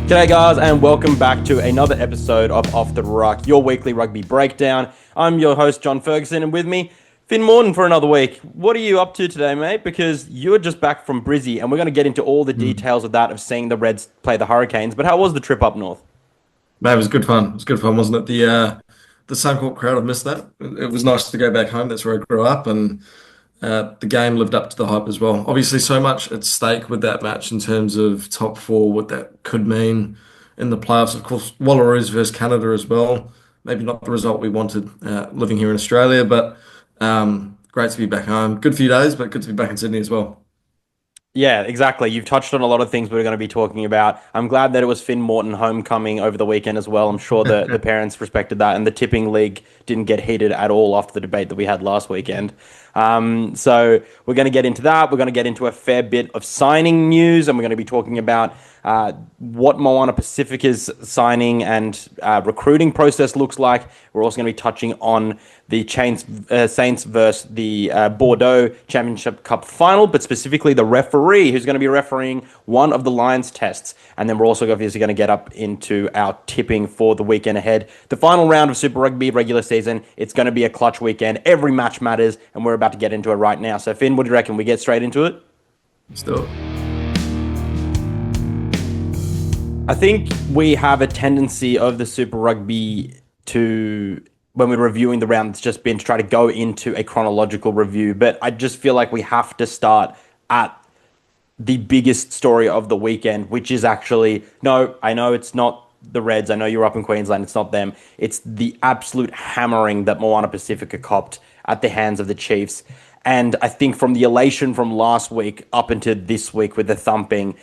G'day guys and welcome back to another episode of Off the Ruck, your weekly rugby breakdown. I'm your host John Ferguson and with me, Finn Morton for another week. What are you up to today, mate? Because you're just back from Brizzy and we're going to get into all the details of that, of seeing the Reds play the Hurricanes. But how was the trip up north? Man, it was good fun. It was good fun, wasn't it? The Suncorp crowd, I missed that. It was nice to go back home. That's where I grew up, and the game lived up to the hype as well. Obviously, so much at stake with that match in terms of top four, what that could mean in the playoffs. Of course, Wallaroos versus Canada as well. Maybe not the result we wanted living here in Australia, but great to be back home. Good few days, but good to be back in Sydney as well. Yeah, exactly. You've touched on a lot of things we're going to be talking about. I'm glad that it was Finn Morton homecoming over the weekend as well. I'm sure the parents respected that, and the tipping league didn't get heated at all after the debate that we had last weekend. So we're going to get into that. We're going to get into a fair bit of signing news, and we're going to be talking about what Moana Pasifika's signing and recruiting process looks like. We're also going to be touching on the Saints versus the Bordeaux Championship Cup final, but specifically the referee who's going to be refereeing one of the Lions tests. And then we're also obviously going to get up into our tipping for the weekend ahead. The final round of Super Rugby regular season, it's going to be a clutch weekend. Every match matters, and we're about to get into it right now. So Finn, what do you reckon? We get straight into it? Still. I think we have a tendency of the Super Rugby to, when we're reviewing the round, it's just been to try to go into a chronological review. But I just feel like we have to start at the biggest story of the weekend, which is actually, no, I know it's not the Reds. I know you're up in Queensland. It's not them. It's the absolute hammering that Moana Pasifika copped at the hands of the Chiefs. And I think from the elation from last week up into this week with the thumping,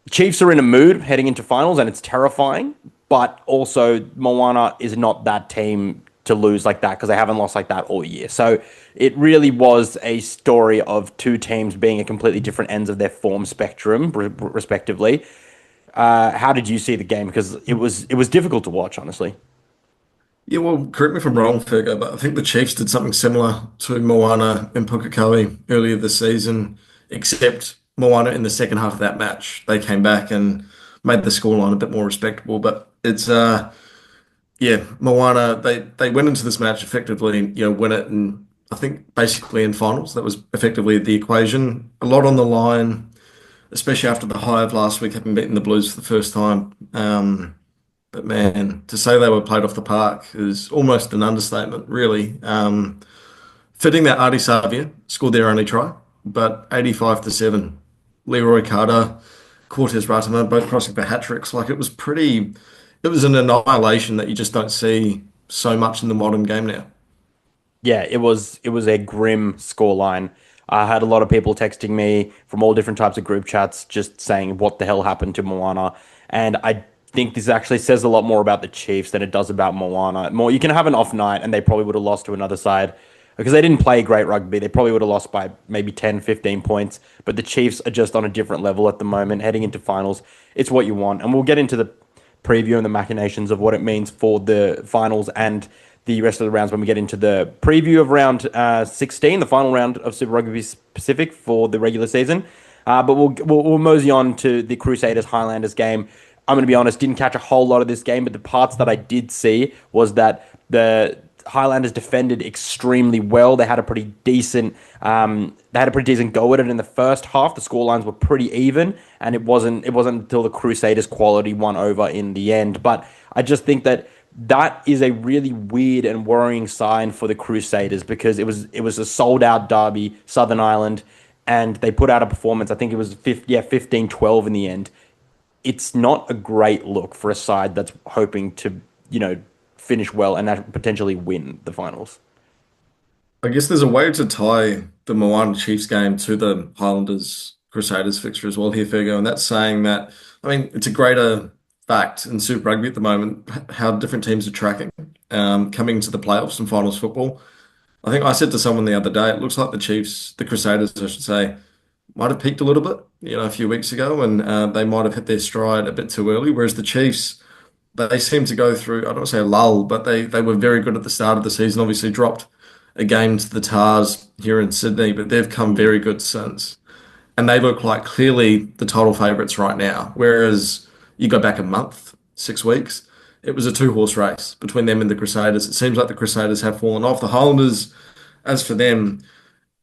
Chiefs are in a mood heading into finals, and it's terrifying. But also, Moana is not that team to lose like that because they haven't lost like that all year. So it really was a story of two teams being at completely different ends of their form spectrum, respectively. How did you see the game? Because it was difficult to watch, honestly. Yeah, well, correct me if I'm wrong, Fergo, but I think the Chiefs did something similar to Moana and Pukekohe earlier this season, except Moana in the second half of that match, they came back and made the scoreline a bit more respectable. But it's yeah, Moana, they went into this match effectively, win it, and I think basically in finals. That was effectively the equation. A lot on the line, especially after the high of last week, having beaten the Blues for the first time. But man, to say they were played off the park is almost an understatement, really. Fitting that Artie Savia scored their only try, but 85-7. Leroy Carter, Cortez Ratama, both crossing for hat tricks. Like it was an annihilation that you just don't see so much in the modern game now. Yeah, it was a grim scoreline. I had a lot of people texting me from all different types of group chats just saying what the hell happened to Moana. And I think this actually says a lot more about the Chiefs than it does about Moana. More, you can have an off night and they probably would have lost to another side because they didn't play great rugby. They probably would have lost by maybe 10, 15 points. But the Chiefs are just on a different level at the moment, heading into finals. It's what you want. And we'll get into the preview and the machinations of what it means for the finals and the rest of the rounds when we get into the preview of round 16, the final round of Super Rugby Pacific for the regular season. But we'll mosey on to the Crusaders Highlanders game. I'm going to be honest, didn't catch a whole lot of this game, but the parts that I did see was that the Highlanders defended extremely well. They had a pretty decent go at it in the first half. The scorelines were pretty even, and it wasn't until the Crusaders' quality won over in the end. But I just think that is a really weird and worrying sign for the Crusaders because it was a sold out derby, Southern Ireland, and they put out a performance. I think it was 15-12 in the end. It's not a great look for a side that's hoping to, finish well and potentially win the finals. I guess there's a way to tie the Moana Chiefs game to the Highlanders Crusaders fixture as well here, Fergo, and that's saying that, I mean, it's a greater fact in Super Rugby at the moment how different teams are tracking coming to the playoffs and finals football. I think I said to someone the other day, it looks like the Chiefs, the Crusaders, I should say, might have peaked a little bit, a few weeks ago, and they might have hit their stride a bit too early. Whereas the Chiefs, they seem to go through, I don't want to say a lull, but they were very good at the start of the season. Obviously, dropped a game to the Tars here in Sydney, but they've come very good since. And they look like clearly the title favourites right now. Whereas You go back a month, 6 weeks, it was a two-horse race between them and the Crusaders. It seems like the Crusaders have fallen off. The Highlanders, as for them,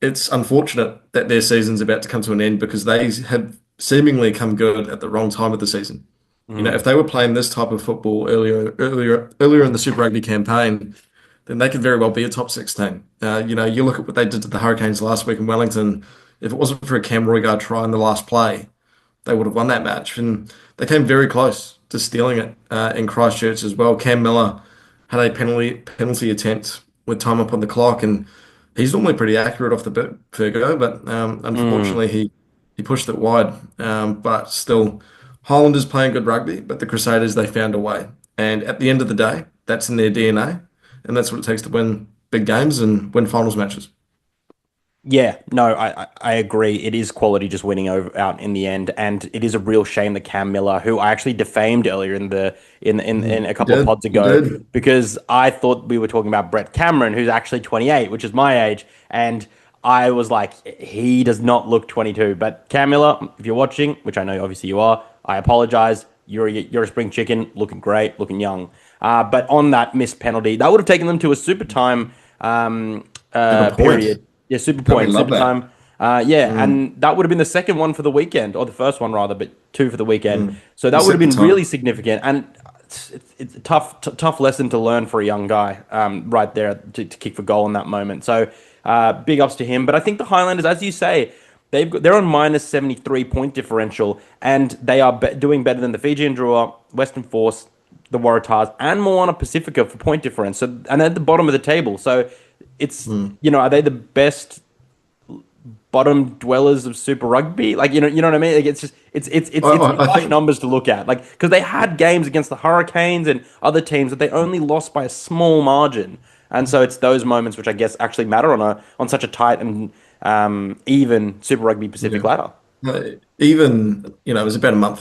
it's unfortunate that their season's about to come to an end because they have seemingly come good at the wrong time of the season. Mm. If they were playing this type of football earlier in the Super Rugby campaign, then they could very well be a top 16. You look at what they did to the Hurricanes last week in Wellington. If it wasn't for a Cam Roigard try in the last play, they would have won that match. And they came very close to stealing it in Christchurch as well. Cam Miller had a penalty attempt with time up on the clock, and he's normally pretty accurate off the bit, Fergo, but Mm. unfortunately he pushed it wide. But still, Highlanders playing good rugby, but the Crusaders, they found a way. And at the end of the day, that's in their DNA, and that's what it takes to win big games and win finals matches. Yeah, no, I agree. It is quality just winning over out in the end, and it is a real shame that Cam Miller, who I actually defamed earlier in a You couple of did, pods you ago, did. because I thought we were talking about Brett Cameron, who's actually 28, which is my age, and I was like, he does not look 22. But Cam Miller, if you're watching, which I know obviously you are, I apologize. You're a spring chicken, looking great, looking young. But on that missed penalty, that would have taken them to a super time Super point. period. Yeah, super Don't we point, love super that? time. Yeah, Mm, and that would have been the second one for the weekend, or the first one rather, but two for the weekend. mm. So You that would have set the been really tone. significant, and it's a tough lesson to learn for a young guy, right there to kick for goal in that moment. So big ups to him. But I think the Highlanders, as you say, they're on minus 73 point differential, and they are doing better than the Fijian Drua, Western Force, the Waratahs, and Moana Pasifika for point difference. So and they're at the bottom of the table. So it's Mm. are they the best bottom dwellers of Super Rugby? Like you know what I mean? Like it's just it's I harsh think, numbers to look at. Like because they had games against the Hurricanes and other teams that they only lost by a small margin, and so it's those moments which I guess actually matter on such a tight and even Super Rugby Pacific yeah. ladder. Even, it was about a month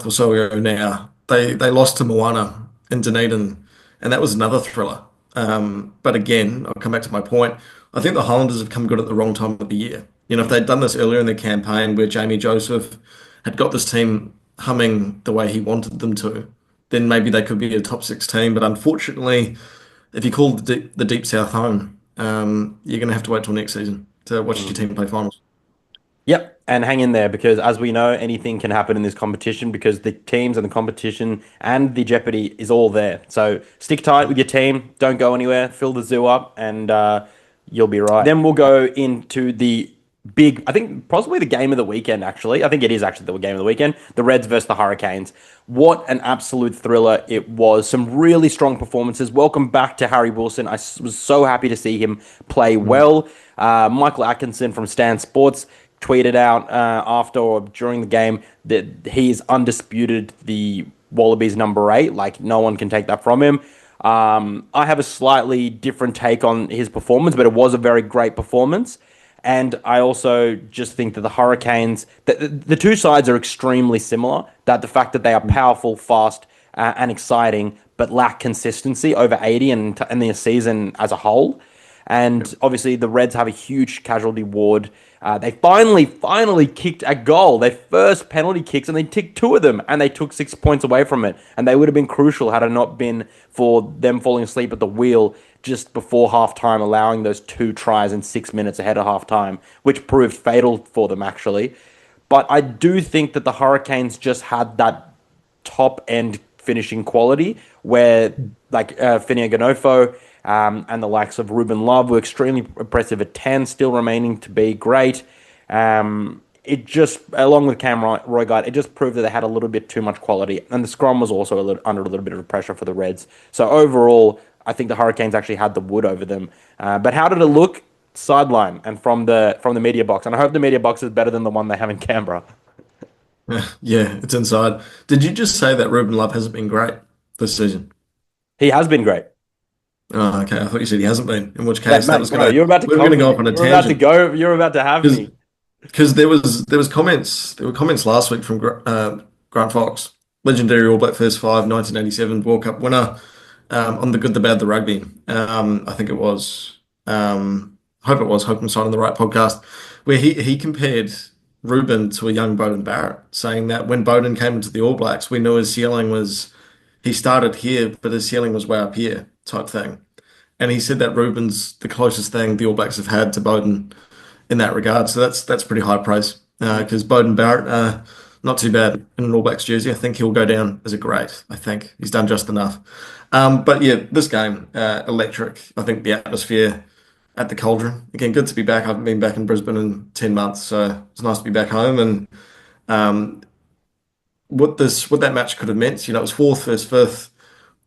or so ago now, they lost to Moana in Dunedin, and that was another thriller. But again, I'll come back to my point. I think the Highlanders have come good at the wrong time of the year. If they'd done this earlier in their campaign where Jamie Joseph had got this team humming the way he wanted them to, then maybe they could be a top six team. But unfortunately, if you call the Deep South home, you're going to have to wait till next season to watch your team play finals. Yep, and hang in there because, as we know, anything can happen in this competition because the teams and the competition and the jeopardy is all there. So stick tight with your team, don't go anywhere, fill the zoo up, and you'll be right. Then we'll go into the big, I think possibly the game of the weekend, actually. I think it is actually the game of the weekend, the Reds versus the Hurricanes. What an absolute thriller it was. Some really strong performances. Welcome back to Harry Wilson. Was so happy to see him play Mm. well. Michael Atkinson from Stan Sports tweeted out after or during the game that he is undisputed the Wallabies number 8. Like no one can take that from him. I have a slightly different take on his performance, but it was a very great performance. And I also just think that the Hurricanes, the two sides are extremely similar. That the fact that they are powerful, fast, and exciting, but lack consistency over 80 and the season as a whole. And obviously, the Reds have a huge casualty ward. They finally kicked a goal. Their first penalty kicks, and they ticked two of them, and they took 6 points away from it. And they would have been crucial had it not been for them falling asleep at the wheel just before halftime, allowing those two tries in 6 minutes ahead of halftime, which proved fatal for them, actually. But I do think that the Hurricanes just had that top end finishing quality where like Finia Ganofo and the likes of Ruben Love were extremely impressive at 10, still remaining to be great. It just, along with Cam Roigard, it just proved that they had a little bit too much quality. And the scrum was also under a little bit of pressure for the Reds. So overall, I think the Hurricanes actually had the wood over them. But how did it look? Sideline and from the media box. And I hope the media box is better than the one they have in Canberra. Yeah, it's inside. Did you just say that Ruben Love hasn't been great this season? He has been great. Oh, okay. I thought you said he hasn't been. In which Yeah, case, that mate, was bro, gonna you're about to we were come gonna for go me. off on a You're about to tangent go. You're about to have because me. there was comments last week from Grant Fox, legendary All Black First Five, 1987 World Cup winner, on the good, the bad, the rugby. I think it was. Hope it was. Hope I'm citing the right podcast, where he compared Ruben to a young Beauden Barrett, saying that when Beauden came into the All Blacks, we knew his ceiling was he started here, but his ceiling was way up here type thing. And he said that Ruben's the closest thing the All Blacks have had to Beauden in that regard. So that's pretty high praise because Beauden Barrett, not too bad in an All Blacks jersey. I think he'll go down as a great. I think he's done just enough. But yeah, this game, electric. I think the atmosphere at the Cauldron. Again, good to be back. I haven't been back in Brisbane in 10 months, so it's nice to be back home. And um, what that match could have meant, it was fourth versus fifth.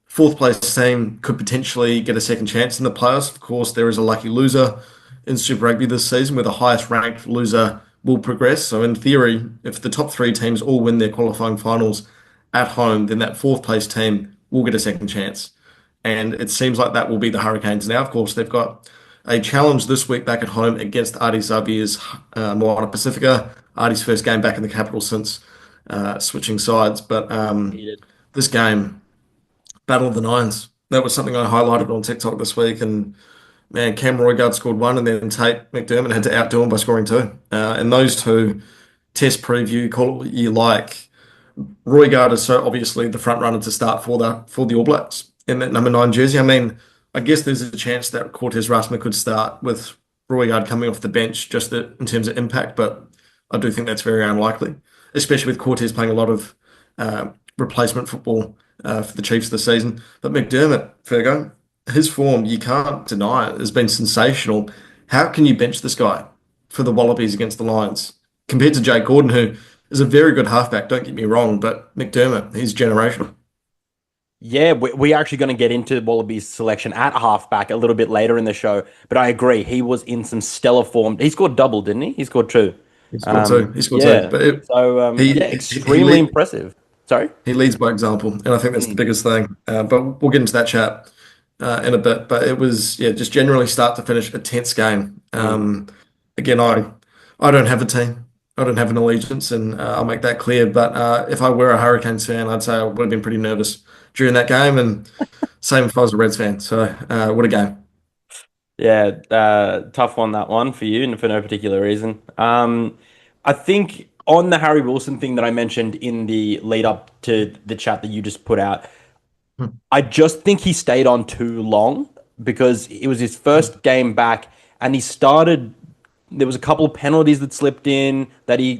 Fourth place team could potentially get a second chance in the playoffs. Of course, there is a lucky loser in Super Rugby this season where the highest ranked loser will progress. So in theory, if the top three teams all win their qualifying finals at home, then that fourth place team will get a second chance. And it seems like that will be the Hurricanes now. Of course, they've got a challenge this week back at home against Ardie Zavia's Moana Pasifika. Ardie's first game back in the capital since switching sides. But this game, Battle of the Nines, that was something I highlighted on TikTok this week. And man, Cam Roigard scored one, and then Tate McDermott had to outdo him by scoring two. And those two, test preview, call it what you like. Roigard is so obviously the front runner to start for the All Blacks in that number 9 jersey. I mean, I guess there's a chance that Cortez Rasma could start with Roigard coming off the bench just in terms of impact, but I do think that's very unlikely, especially with Cortez playing a lot of replacement football for the Chiefs this season. But McDermott, Fergo, his form, you can't deny it, has been sensational. How can you bench this guy for the Wallabies against the Lions compared to Jake Gordon, who is a very good halfback, don't get me wrong, but McDermott, he's generational. Yeah, we're actually going to get into Wallabies selection at halfback a little bit later in the show, but I agree. He was in some stellar form. He scored double, didn't he? He scored two. He scored two. He scored two. Yeah. Yeah, He extremely impressive. Sorry? he leads by example, and I think that's the biggest thing. But we'll get into that chat in a bit. But it was just generally start to finish a tense game. Again, I don't have a team. I don't have an allegiance, and I'll make that clear. But if I were a Hurricanes fan, I'd say I would have been pretty nervous during that game, and same if I was a Reds fan. So what a game. Yeah, tough one, that one for you, and for no particular reason. I think on the Harry Wilson thing that I mentioned in the lead up to the chat that you just put out, I just think he stayed on too long because it was his first game back, and he started. There was a couple of penalties that slipped in that he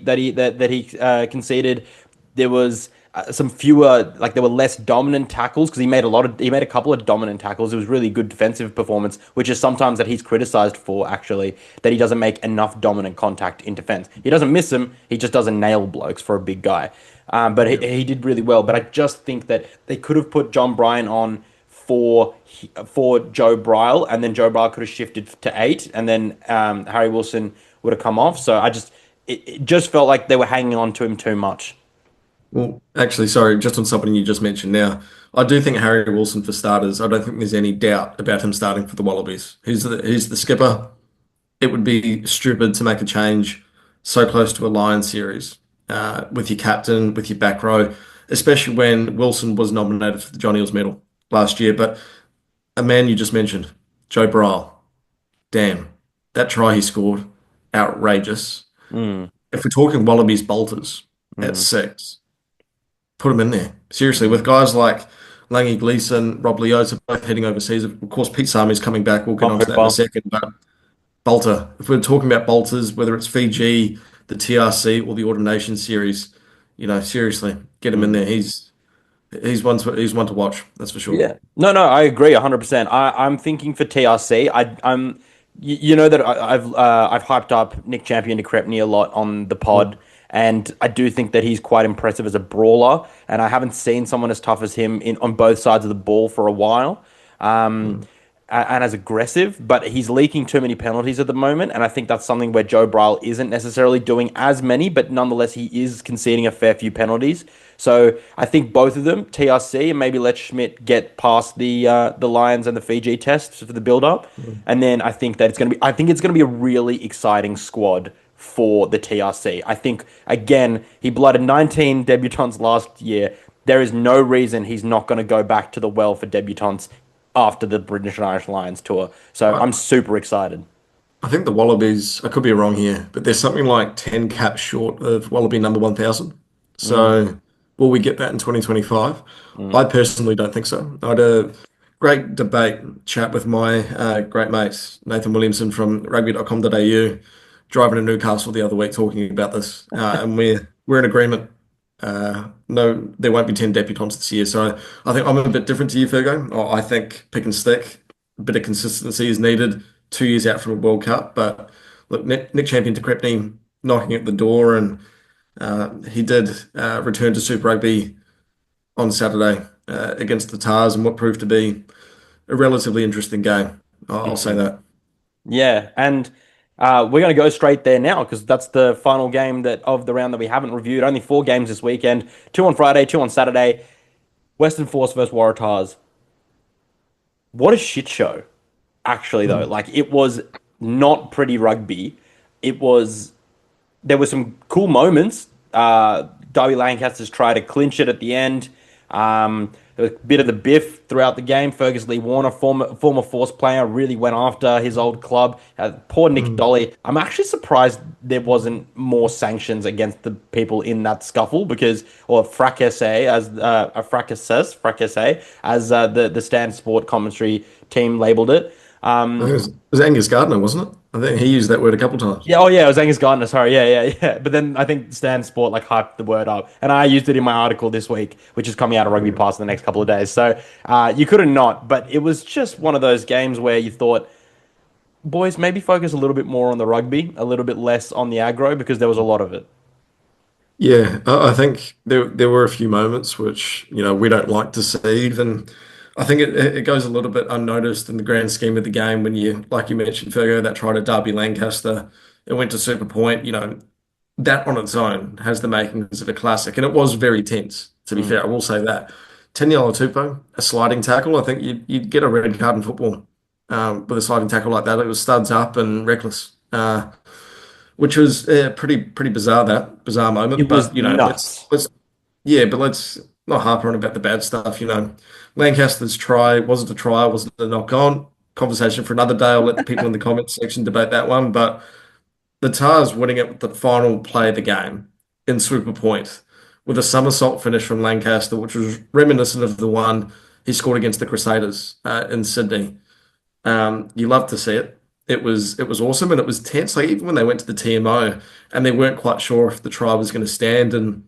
conceded. There was some fewer, like there were less dominant tackles because he made a couple of dominant tackles. It was really good defensive performance, which is sometimes that he's criticized for actually, that he doesn't make enough dominant contact in defense. He doesn't miss them, he just doesn't nail blokes for a big guy. But he did really well. But I just think that they could have put John Bryan on for Joe Bryle, and then Joe Bryle could have shifted to 8, and then Harry Wilson would have come off. So it just felt like they were hanging on to him too much. Well, actually, sorry, just on something you just mentioned now, I do think Harry Wilson for starters. I don't think there's any doubt about him starting for the Wallabies. He's the skipper. It would be stupid to make a change so close to a Lions series with your captain, with your back row, especially when Wilson was nominated for the John Eales medal last year. But a man you just mentioned, Joe Bryle, damn, that try he scored, outrageous. Mm, If we're talking Wallabies bolters at mm. 6, put him in there. Seriously, with guys like Langy Gleeson, Rob Leota both heading overseas. Of course, Pete Sami's coming back. We'll get onto that in a second. But Bolter, if we're talking about bolters, whether it's Fiji, the TRC, or the Autumn Nation series, seriously, get him in there. He's one to watch. That's for sure. Yeah. No, I agree 100%. I'm thinking for TRC. I'm you know that I've hyped up Nick Champion to Krepney a lot on the pod, and I do think that he's quite impressive as a brawler, and I haven't seen someone as tough as him on both sides of the ball for a while. And as aggressive, but he's leaking too many penalties at the moment, and I think that's something where Joe Bryle isn't necessarily doing as many, but nonetheless he is conceding a fair few penalties. So I think both of them, TRC, and maybe let Schmidt get past the Lions and the Fiji tests for the build up, and then I think it's going to be a really exciting squad for the TRC. I think again he blooded 19 debutants last year. There is no reason he's not going to go back to the well for debutants after the British and Irish Lions tour. So I'm super excited. I think the Wallabies, I could be wrong here, but there's something like 10 caps short of Wallaby number 1000. Mm, So will we get that in 2025? mm. I personally don't think so. I had a great debate chat with my great mate, Nathan Williamson from rugby.com.au, driving to Newcastle the other week talking about this. And we're in agreement. No, there won't be 10 debutants this year. So I think I'm a bit different to you, Fergo. I think pick and stick, a bit of consistency is needed 2 years out from a World Cup. But look, Nick Champion de Crepney knocking at the door, and he did return to Super Rugby on Saturday against the Tars and what proved to be a relatively interesting game. I'll say Mhm. that. Yeah, and we're going to go straight there now because that's the final game that of the round that we haven't reviewed. Only four games this weekend, two on Friday, two on Saturday. Western Force versus Waratahs. What a shit show, actually, though. Mm. Like, it was not pretty rugby. It was, there were some cool moments. Derby Lancaster's try to clinch it at the end. There was a bit of the biff throughout the game. Fergus Lee Warner, former Force player, really went after his old club. Poor Nick Mm. Dolly. I'm actually surprised there wasn't more sanctions against the people in that scuffle because, or fracasse, as fracasse, as the Stan Sport commentary team labeled it. I think Um, it was Angus Gardner, wasn't it? I think he used that word a couple times. yeah, oh yeah, it was Angus Gardner. Sorry, yeah. But then I think Stan Sport like hyped the word up, and I used it in my article this week, which is coming out of Rugby Pass in the next couple of days. So you couldn't not, but it was just one of those games where you thought, boys, maybe focus a little bit more on the rugby, a little bit less on the aggro because there was a lot of it. Yeah, I think there were a few moments which, we don't like to see. Even I think it goes a little bit unnoticed in the grand scheme of the game when you, like you mentioned, Fergo, that tried at Derby Lancaster, it went to Super Point, that on its own has the makings of a classic. And it was very tense, to be Mm. fair. I will say that. Taniela Tupou, a sliding tackle, I think you'd get a red card in football with a sliding tackle like that. It was studs up and reckless. Which was pretty bizarre, that bizarre moment. It was But nuts. let's not harp on about the bad stuff. Lancaster's try, was it a try? Was it a knock on? Conversation for another day. I'll let the people in the comments section debate that one. But the Tars winning it with the final play of the game in Super Point with a somersault finish from Lancaster, which was reminiscent of the one he scored against the Crusaders in Sydney. You love to see it. It was awesome and it was tense. Like even when they went to the TMO and they weren't quite sure if the try was going to stand, and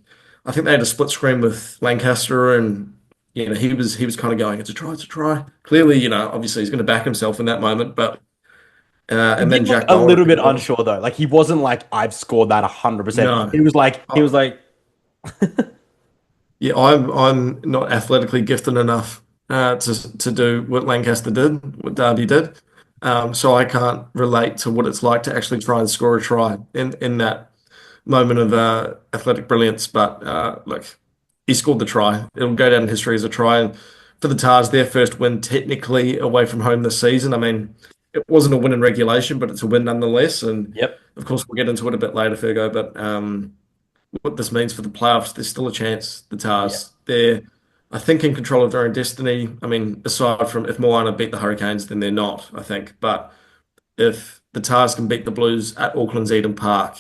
I think they had a split screen with Lancaster, and he was kind of going, "It's a try, it's a try." Clearly, obviously he's going to back himself in that moment, but He and did then look Jack a Nolan little bit picked it up. unsure though. Like he wasn't like I've scored that 100%. No, He was oh, like, yeah, I'm not athletically gifted enough to do what Lancaster did, what Derby did. So I can't relate to what it's like to actually try and score a try in that moment of athletic brilliance. But look, he scored the try. It'll go down in history as a try. And for the Tars, their first win technically away from home this season. I mean, it wasn't a win in regulation, but it's a win nonetheless. And yep, of course, we'll get into it a bit later, Fergo. But what this means for the playoffs, there's still a chance. The yep. Tars, they're, I think, in control of their own destiny. I mean, aside from if Moana beat the Hurricanes, then they're not, I think. But if the Tars can beat the Blues at Auckland's Eden Park,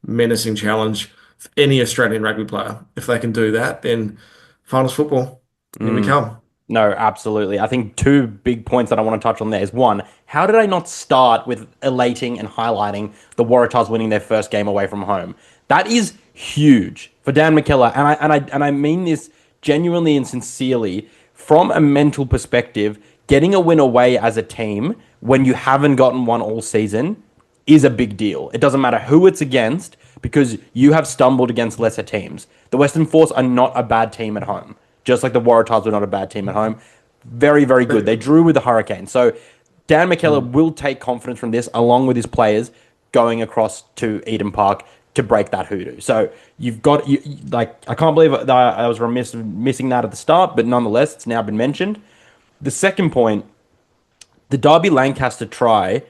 menacing challenge for any Australian rugby player. If they can do that, then finals football, here we Mm. come. No, absolutely. I think two big points that I want to touch on there is one, how did I not start with elating and highlighting the Waratahs winning their first game away from home? That is huge for Dan McKellar, and I mean this genuinely and sincerely from a mental perspective. Getting a win away as a team when you haven't gotten one all season is a big deal. It doesn't matter who it's against because you have stumbled against lesser teams. The Western Force are not a bad team at home, just like the Waratahs were not a bad team at home. Very, very good. They drew with the Hurricanes. So Dan McKellar will take confidence from this along with his players going across to Eden Park to break that hoodoo. So you've got, like, I can't believe that I was remiss missing that at the start, but nonetheless, it's now been mentioned. The second point, the Derby Lancaster try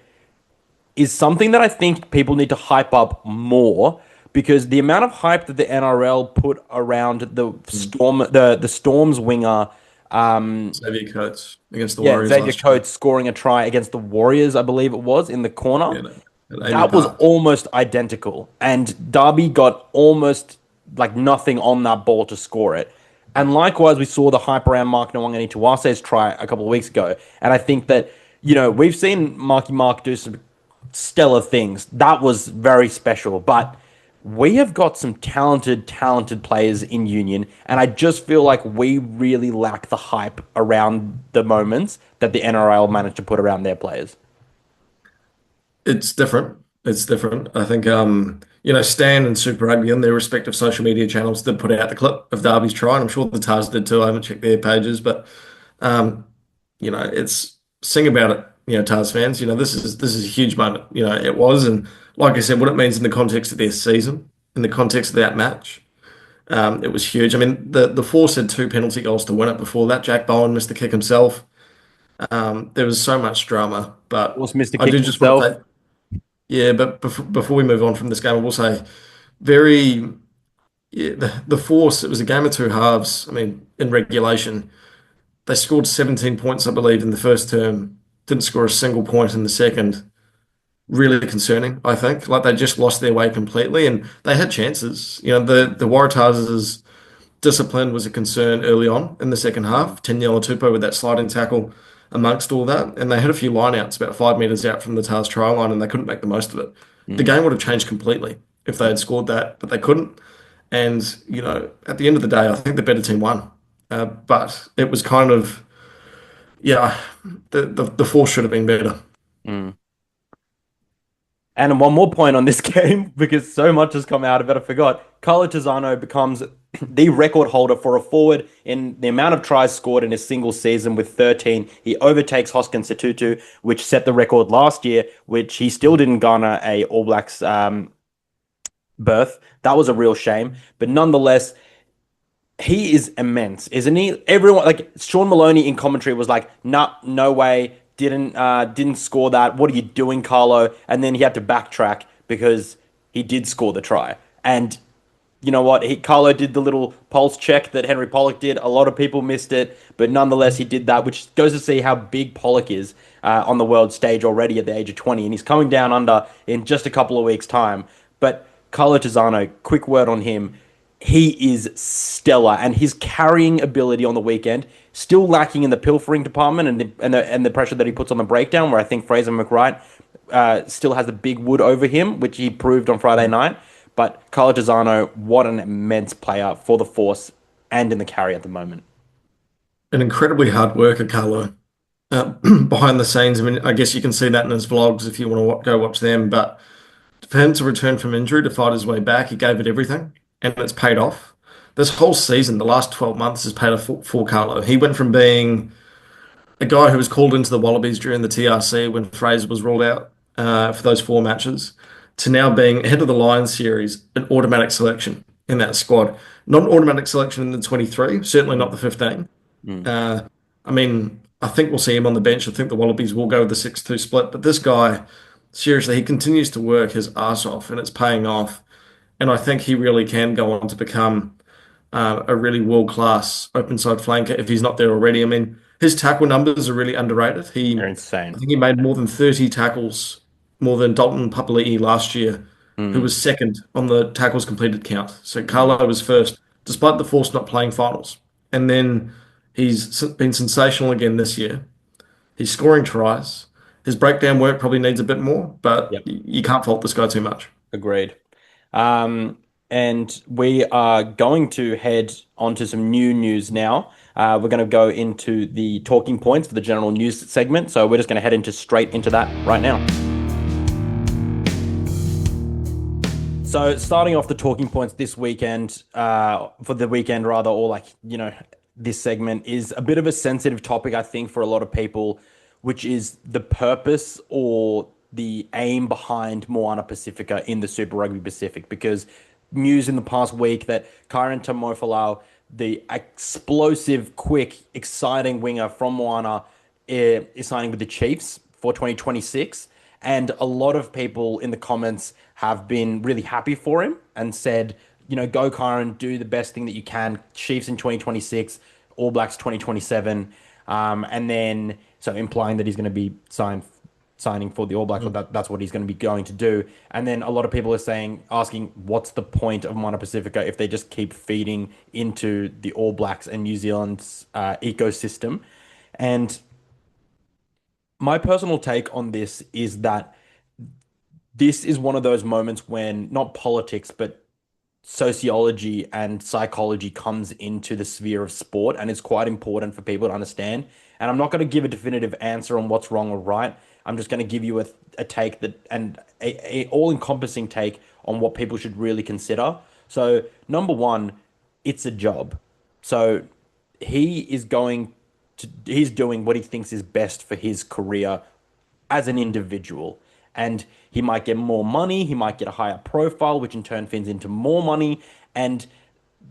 is something that I think people need to hype up more because the amount of hype that the NRL put around the Storm's winger Xavier Coates against the Yeah, Warriors Xavier last year. Coates scoring a try against the Warriors, I believe it was, in the corner. Yeah, no, at Amy That was Park. almost identical. And Derby got almost like nothing on that ball to score it. And likewise, we saw the hype around Mark Nwangani Tuase's try a couple of weeks ago. And I think that, we've seen Marky Mark do some stellar things. That was very special. But we have got some talented players in Union. And I just feel like we really lack the hype around the moments that the NRL managed to put around their players. It's different. It's different. I think Stan and Super Rugby on their respective social media channels did put out the clip of Derby's try, and I'm sure the Tars did too. I haven't checked their pages, but um, it's sing about it, Tars fans. This is a huge moment. It was, and like I said, what it means in the context of their season, in the context of that match, it was huge. I mean, the Force had two penalty goals to win it before that. Jack Bowen missed the kick himself. There was so much drama, but Force Mr. I Kick do just want to himself. take. Yeah, but before we move on from this game, I will say very yeah, the Force. It was a game of two halves. I mean, in regulation, they scored 17 points, I believe, in the first term. Didn't score a single point in the second. Really concerning, I think. Like they just lost their way completely, and they had chances. The Waratahs' discipline was a concern early on in the second half. 10-0 Tupou with that sliding tackle amongst all that. And they had a few lineouts about 5 metres out from the Tars try line and they couldn't make the most of it. The Mm. game would have changed completely if they had scored that, but they couldn't. And, at the end of the day, I think the better team won. But it was kind of, yeah, the force should have been better. Mm. And one more point on this game, because so much has come out of it, I forgot. Carlo Tizzano becomes the record holder for a forward in the amount of tries scored in a single season with 13. He overtakes Hoskins Satutu, which set the record last year, which he still didn't garner a All Blacks berth. That was a real shame. But nonetheless, he is immense, isn't he? Everyone like Sean Maloney in commentary was like, "Nah, no way, didn't score that. What are you doing, Carlo?" And then he had to backtrack because he did score the try. And you know what? Carlo did the little pulse check that Henry Pollock did. A lot of people missed it, but nonetheless, he did that, which goes to see how big Pollock is on the world stage already at the age of 20. And he's coming down under in just a couple of weeks' time. But Carlo Tizzano, quick word on him. He is stellar, and his carrying ability on the weekend still lacking in the pilfering department and the pressure that he puts on the breakdown. Where I think Fraser McWright still has a big wood over him, which he proved on Friday night. But Carlo Tizzano, what an immense player for the Force and in the carry at the moment. An incredibly hard worker, Carlo. Behind the scenes, I mean, I guess you can see that in his vlogs if you want to go watch them. But for him to return from injury to fight his way back, he gave it everything, and it's paid off. This whole season, the last 12 months, has paid off for Carlo. He went from being a guy who was called into the Wallabies during the TRC when Fraser was ruled out for those four matches to now being ahead of the Lions series, an automatic selection in that squad. Not an automatic selection in the 23, certainly not the 15. Mm. Uh, I mean, I think we'll see him on the bench. I think the Wallabies will go with the 6-2 split, but this guy, seriously, he continues to work his ass off and it's paying off. And I think he really can go on to become a really world-class open side flanker if he's not there already. I mean, his tackle numbers are really underrated. They're I insane. think he made more than 30 tackles, more than Dalton Papali'i last year, who Mm. was second on the tackles completed count. So Mm. Carlo was first, despite the Force not playing finals. And then he's been sensational again this year. He's scoring tries. His breakdown work probably needs a bit more, but Yep. you can't fault this guy too much. Agreed. Um, and we are going to head on to some new news now. We're going to go into the talking points for the general news segment. So we're just going to head into straight into that right now. So starting off the talking points this weekend, for the weekend rather, or like, this segment is a bit of a sensitive topic, I think, for a lot of people, which is the purpose or the aim behind Moana Pasifika in the Super Rugby Pacific. Because news in the past week that Kyren Taumoefolau, the explosive, quick, exciting winger from Moana, is signing with the Chiefs for 2026. And a lot of people in the comments have been really happy for him and said, go Kyron, do the best thing that you can. Chiefs in 2026. All Blacks 2027, and then so implying that he's going to be signing for the All Blacks, or Mhm. that's what he's going to be going to do. And then a lot of people are asking, what's the point of Moana Pasifika if they just keep feeding into the All Blacks and New Zealand's ecosystem? And my personal take on this is that this is one of those moments when not politics, but sociology and psychology comes into the sphere of sport, and it's quite important for people to understand. And I'm not going to give a definitive answer on what's wrong or right. I'm just going to give you a take that and a all-encompassing take on what people should really consider. So, number one, it's a job. So he's doing what he thinks is best for his career as an individual. And he might get more money, he might get a higher profile, which in turn feeds into more money. And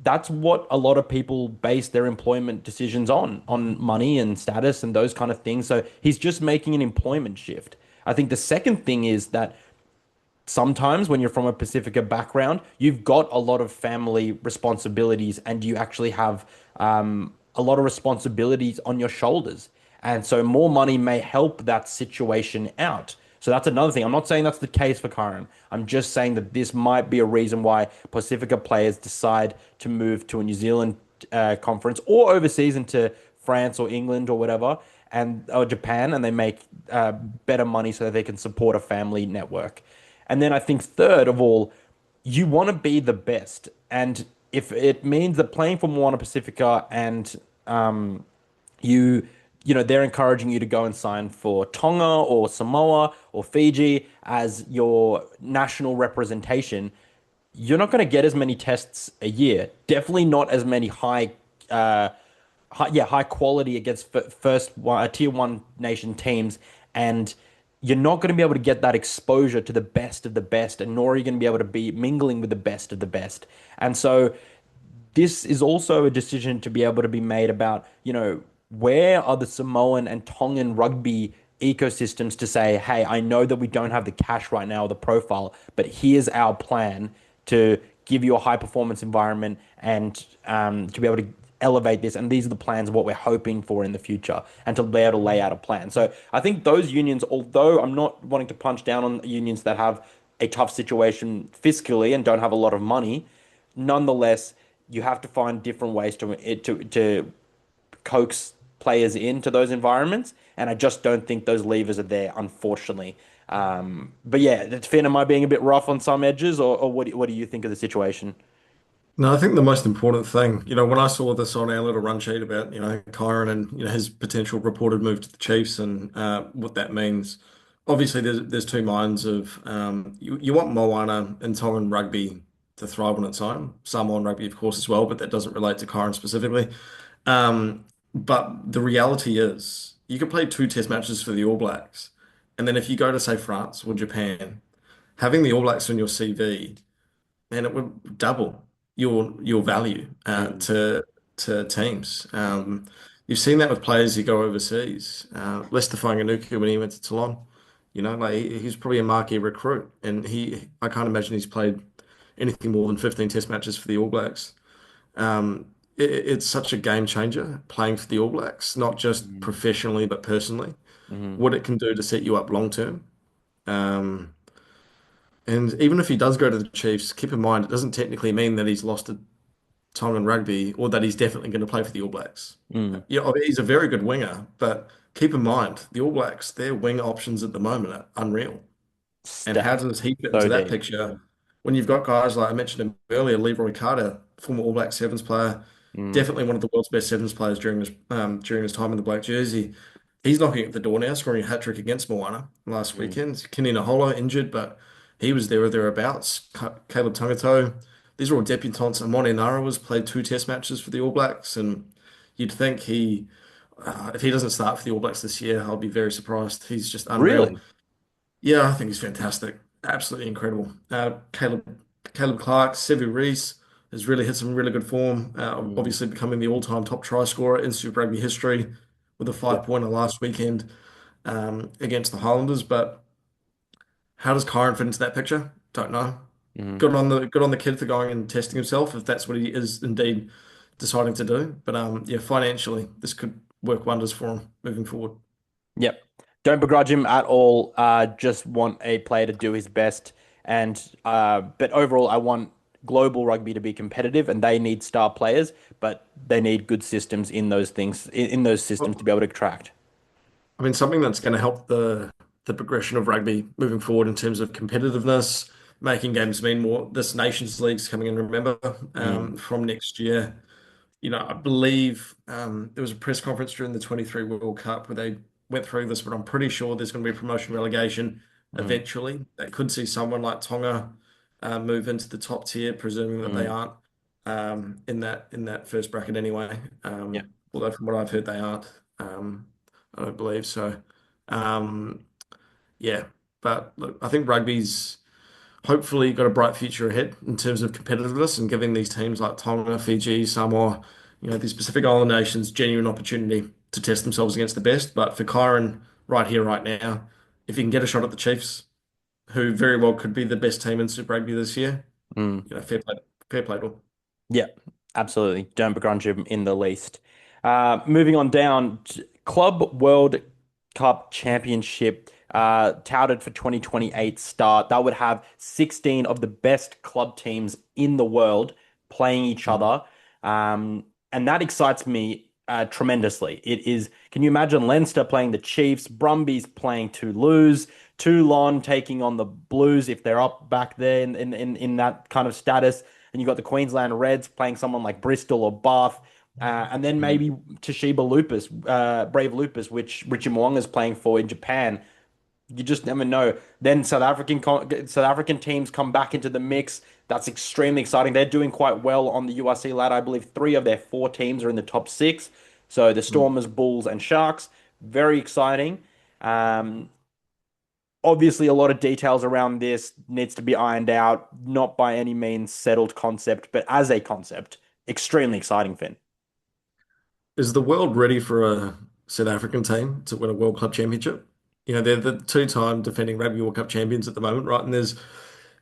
that's what a lot of people base their employment decisions on money and status and those kind of things. So he's just making an employment shift. I think the second thing is that sometimes when you're from a Pacifica background, you've got a lot of family responsibilities and you actually have a lot of responsibilities on your shoulders. And so more money may help that situation out. So that's another thing. I'm not saying that's the case for Kyren. I'm just saying that this might be a reason why Pacifica players decide to move to a New Zealand conference or overseas into France or England or whatever, and or Japan, and they make better money so that they can support a family network. And then I think third of all, you want to be the best. And if it means that playing for Moana Pacifica and you they're encouraging you to go and sign for Tonga or Samoa or Fiji as your national representation, you're not going to get as many tests a year. Definitely not as many high quality against tier one nation teams, and you're not going to be able to get that exposure to the best of the best, and nor are you going to be able to be mingling with the best of the best. And so this is also a decision to be able to be made about, where are the Samoan and Tongan rugby ecosystems to say, hey, I know that we don't have the cash right now or the profile, but here's our plan to give you a high performance environment and to be able to elevate this. And these are the plans of what we're hoping for in the future and to be able to lay out a plan. So I think those unions, although I'm not wanting to punch down on unions that have a tough situation fiscally and don't have a lot of money, nonetheless, you have to find different ways to coax players into those environments, and I just don't think those levers are there, unfortunately. But yeah, Finn, am I being a bit rough on some edges, or what do you think of the situation? No, I think the most important thing, when I saw this on our little run sheet about, Kyren and, his potential reported move to the Chiefs and what that means, obviously there's two minds of you want Moana and Tongan rugby to thrive on its own, Samoan rugby, of course, as well, but that doesn't relate to Kyren specifically. But the reality is, you could play two test matches for the All Blacks, and then if you go to, say, France or Japan, having the All Blacks on your CV, and it would double your value Mm, to teams. You've seen that with players who go overseas. Lester Fainga'anuku when he went to Toulon, like he's probably a marquee recruit, and I can't imagine he's played anything more than 15 Test matches for the All Blacks. It's such a game changer playing for the All Blacks, not just mm, professionally but personally. mm, What it can do to set you up long term. Um, and even if he does go to the Chiefs, keep in mind it doesn't technically mean that he's lost a Tongan rugby or that he's definitely going to play for the All Blacks. mm. Yeah, I mean, he's a very good winger, but keep in mind the All Blacks, their wing options at the moment are unreal. And how Stacked does he fit into so that deep. picture when you've got guys like I mentioned him earlier, Leroy Carter, former All Black Sevens player, Mm, definitely one of the world's best Sevens players during his time in the black jersey. He's knocking at the door now, scoring a hat trick against Moana last mm. weekend. Kenny Naholo injured, but he was there or thereabouts. Caleb Tangatoa. These are all debutants. And Moana was played two Test matches for the All Blacks, and you'd think if he doesn't start for the All Blacks this year, I'll be very surprised. He's just unreal. Really? Yeah, I think he's fantastic. Absolutely incredible. Caleb Clark, Sevu Reece has really hit some really good form. Mm. Obviously becoming the all-time top try scorer in Super Rugby history with a Yeah. five-pointer last weekend against the Highlanders. But how does Kyren fit into that picture? Don't know. Mm. Good on the kid for going and testing himself, if that's what he is indeed deciding to do. But yeah, financially, this could work wonders for him moving forward. Yep. Don't begrudge him at all. Just want a player to do his best. And but overall, I want global rugby to be competitive, and they need star players, but they need good systems in those things in those systems to Well, be able to attract. I mean, something that's going to help the progression of rugby moving forward in terms of competitiveness, making games mean more. This Nations League's coming in, remember, Mm, from next year. I believe there was a press conference during the 23 World Cup where they went through this, but I'm pretty sure there's going to be promotion relegation mm, eventually. They could see someone like Tonga move into the top tier, presuming that they mm. aren't in that first bracket anyway. Yeah. Although from what I've heard, they aren't. I don't believe so. Um, yeah, but look, I think rugby's hopefully got a bright future ahead in terms of competitiveness and giving these teams like Tonga, Fiji, Samoa, these Pacific Island nations genuine opportunity to test themselves against the best. But for Kyren, right here, right now, if he can get a shot at the Chiefs, who very well could be the best team in Super Rugby this year, Mm. fair play to him. Yeah, absolutely. Don't begrudge him in the least. Moving on down, Club World Cup Championship, touted for 2028 start. That would have 16 of the best club teams in the world playing each Mm. other. And that excites me tremendously. It is, can you imagine Leinster playing the Chiefs, Brumbies playing Toulouse, Toulon taking on the Blues if they're up back there in that kind of status? And you got the Queensland Reds playing someone like Bristol or Bath, and then Mm. maybe Toshiba Lupus, Brave Lupus, which Richie Mo'unga is playing for in Japan. You just never know. Then South African teams come back into the mix. That's extremely exciting. They're doing quite well on the URC ladder. I believe three of their four teams are in the top six. So the Mm. Stormers, Bulls, and Sharks. Very exciting. Um, Obviously, a lot of details around this needs to be ironed out, not by any means settled concept, but as a concept, extremely exciting, Finn. Is the world ready for a South African team to win a World Club Championship? They're the two-time defending Rugby World Cup champions at the moment, right? And there's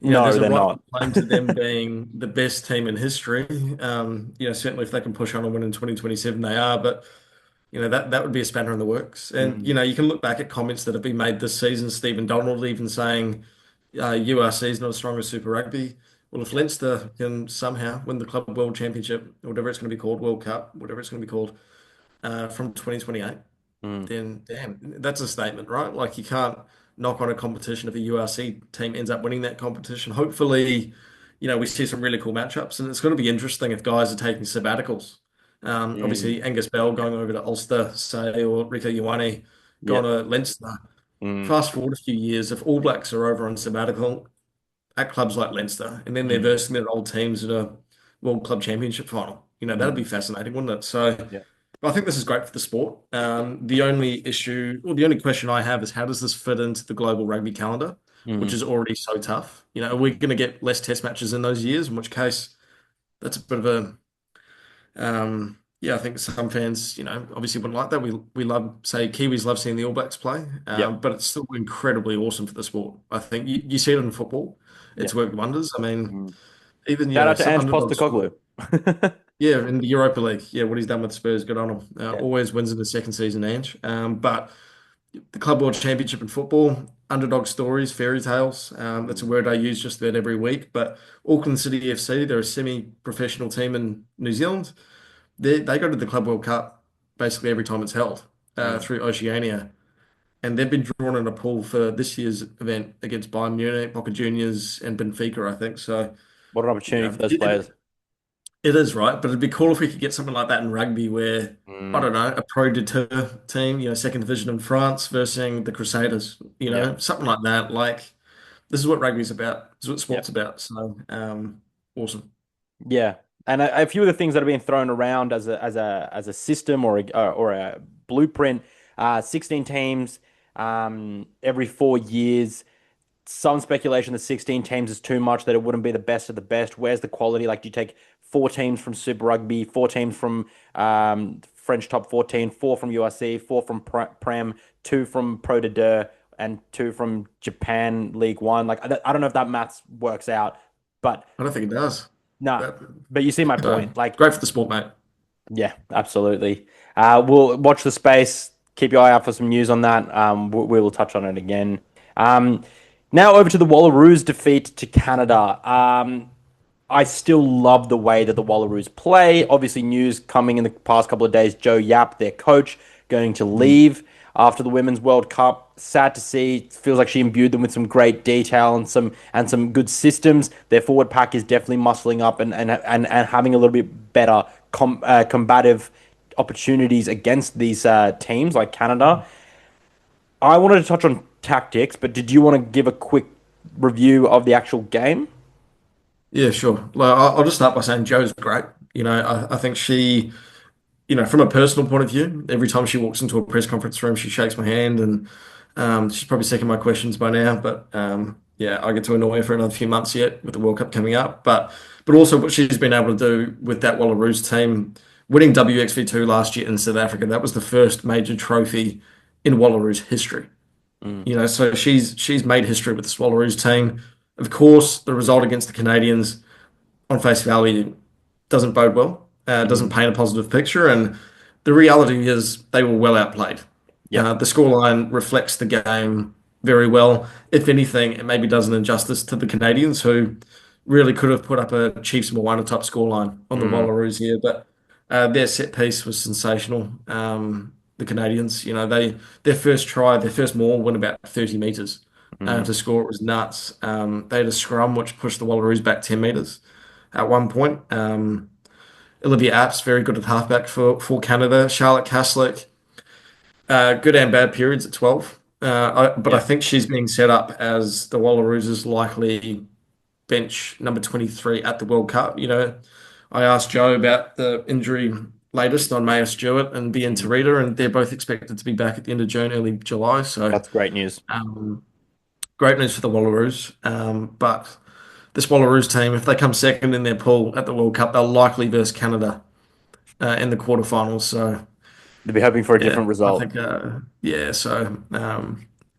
No, a they're rightful not. claim to them being the best team in history. Certainly if they can push on and win in 2027, they are. But that would be a spanner in the works. And Mm, you can look back at comments that have been made this season. Stephen Donald even saying URC is not as strong as Super Rugby. Well, if yeah. Leinster can somehow win the Club World Championship, or whatever it's going to be called, World Cup, whatever it's going to be called, from 2028, Mm, then damn, that's a statement, right? Like you can't knock on a competition if a URC team ends up winning that competition. Hopefully, we see some really cool matchups, and it's going to be interesting if guys are taking sabbaticals. mm, Obviously, Angus Bell yeah. going over to Ulster, say, or Rico Ioane going Yep. to Leinster. Mm, Fast forward a few years, if All Blacks are over on sabbatical at clubs like Leinster, and then they're mm, versing their old teams in a World Club Championship final, that'd be mm, fascinating, wouldn't it? So. yeah. I think this is great for the sport. The only issue, or the only question I have is how does this fit into the global rugby calendar, which Mm, is already so tough? Are we going to get less test matches in those years? In which case, that's a bit of yeah, I think some fans, obviously wouldn't like that. We love, say, Kiwis love seeing the All Blacks play, yep. but it's still incredibly awesome for the sport. I think you see it in football, it's Yep. worked wonders. I mean, Mm. even, Shout out to some Ange underdogs. Postecoglou. Yeah, in the Europa League. Yeah, what he's done with Spurs, good on him. Yeah. Always wins in the second season, Ange. But the Club World Championship in football, underdog stories, fairy tales. That's a Mm, word I use just about every week. But Auckland City FC, they're a semi-professional team in New Zealand. They go to the Club World Cup basically every time it's held mm. through Oceania. And they've been drawn in a pool for this year's event against Bayern Munich, Boca Juniors, and Benfica, I think. So, What an you opportunity know, for those it, players. it is right, but it'd be cool if we could get something like that in rugby where, I Mm, don't know, a Pro Deux team, second division in France versus the Crusaders, yeah. something like that. Like, this is what rugby's about. This is what Yeah. sport's about. So, awesome. Yeah, and a few of the things that have been thrown around as a system or a blueprint, 16 teams, every 4 years. Some speculation that 16 teams is too much, that it wouldn't be the best of the best. Where's the quality? Like, do you take four teams from Super Rugby, four teams from French Top 14, four from URC, four from Prem, two from Pro de Deux, and two from Japan League One? Like, I don't know if that maths works out, but I don't think it does. nah. But, But you see my so, point. Like, great for the sport, mate. Yeah, absolutely. We'll watch the space. Keep your eye out for some news on that. We will touch on it again. Um, Now over to the Wallaroos defeat to Canada. I still love the way that the Wallaroos play. Obviously, news coming in the past couple of days. Joe Yap, their coach, going to leave after the Women's World Cup. Sad to see. It feels like she imbued them with some great detail and some good systems. Their forward pack is definitely muscling up and having a little bit better combative opportunities against these teams like Canada. I wanted to touch on tactics, but did you want to give a quick review of the actual game? Yeah, sure. Well, I'll just start by saying Joe's great. I think she, from a personal point of view, every time she walks into a press conference room, she shakes my hand, and she's probably sick of my questions by now. But yeah, I get to annoy her for another few months yet with the World Cup coming up. But also what she's been able to do with that Wallaroos team, winning WXV2 last year in South Africa, that was the first major trophy in Wallaroos history. Mm, So she's made history with the Wallaroos team. Of course, the result against the Canadians on face value doesn't bode well, doesn't mm, paint a positive picture, and the reality is they were well outplayed. yep. The scoreline reflects the game very well. If anything, it maybe does an injustice to the Canadians, who really could have put up a Chiefs Moana type scoreline on the Mm, Wallaroos here, but their set piece was sensational. The Canadians, their first try, their first maul went about 30 meters. mm, To score, it was nuts. They had a scrum which pushed the Wallaroos back 10 meters at one point. Olivia Apps, very good at halfback for Canada. Charlotte Caslick, good and bad periods at 12. But I yep. think she's being set up as the Wallaroos' likely bench number 23 at the World Cup. I asked Joe about the injury latest on Maya Stewart and Bienne Mm, Tarita, and they're both expected to be back at the end of June, early July. So that's great news. um, great news for the Wallaroos. But this Wallaroos team, if they come second in their pool at the World Cup, they'll likely verse Canada in the quarterfinals. So They'll be hoping for a yeah, different I result. think yeah, so